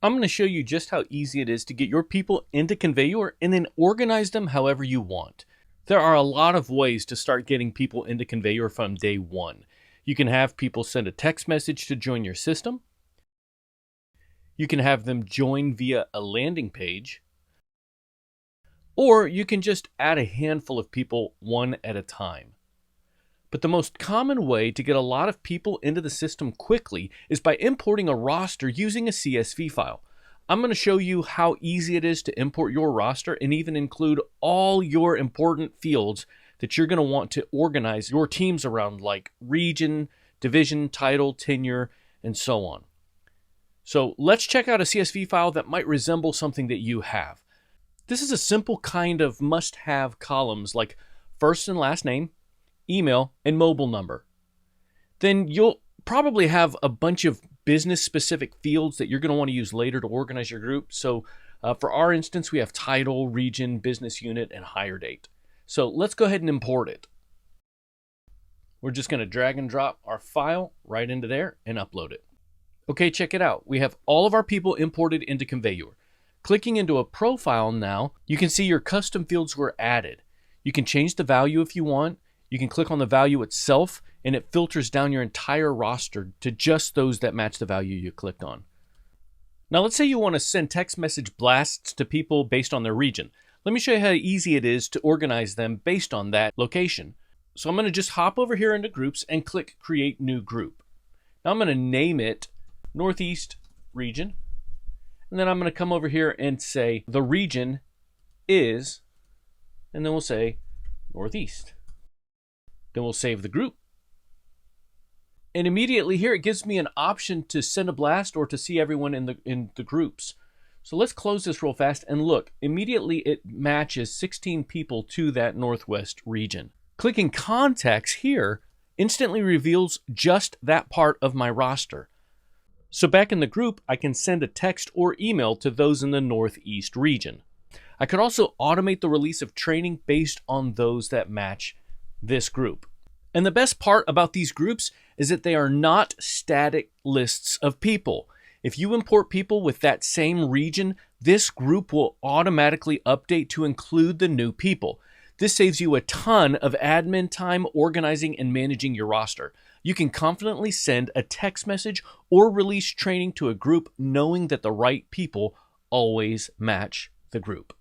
I'm going to show you just how easy it is to get your people into ConveYour and then organize them however you want. There are a lot of ways to start getting people into ConveYour from day one. You can have people send a text message to join your system. You can have them join via a landing page. Or you can just add a handful of people one at a time. But the most common way to get a lot of people into the system quickly is by importing a roster using a CSV file. I'm going to show you how easy it is to import your roster and even include all your important fields that you're going to want to organize your teams around, like region, division, title, tenure, and so on. So let's check out a CSV file that might resemble something that you have. This is a simple kind of must-have columns like first and last name, email, and mobile number. Then you'll probably have a bunch of business-specific fields that you're going to want to use later to organize your group. So for our instance, we have title, region, business unit, and hire date. So let's go ahead and import it. We're just going to drag and drop our file right into there and upload it. Okay, check it out. We have all of our people imported into ConveYour. Clicking into a profile now, you can see your custom fields were added. You can change the value if you want. You can click on the value itself, and it filters down your entire roster to just those that match the value you clicked on. Now, let's say you want to send text message blasts to people based on their region. Let me show you how easy it is to organize them based on that location. So I'm going to just hop over here into groups and click Create New Group. Now I'm going to name it Northeast Region. And then I'm going to come over here and say the region is, and then we'll say Northeast. Then we'll save the group. And immediately here, it gives me an option to send a blast or to see everyone in the groups. So let's close this real fast and look. Immediately, it matches 16 people to that Northwest region. Clicking Contacts here instantly reveals just that part of my roster. So back in the group, I can send a text or email to those in the Northeast region. I could also automate the release of training based on those that match this group. And the best part about these groups is that they are not static lists of people. If you import people with that same region, this group will automatically update to include the new people. This saves you a ton of admin time organizing and managing your roster. You can confidently send a text message or release training to a group knowing that the right people always match the group.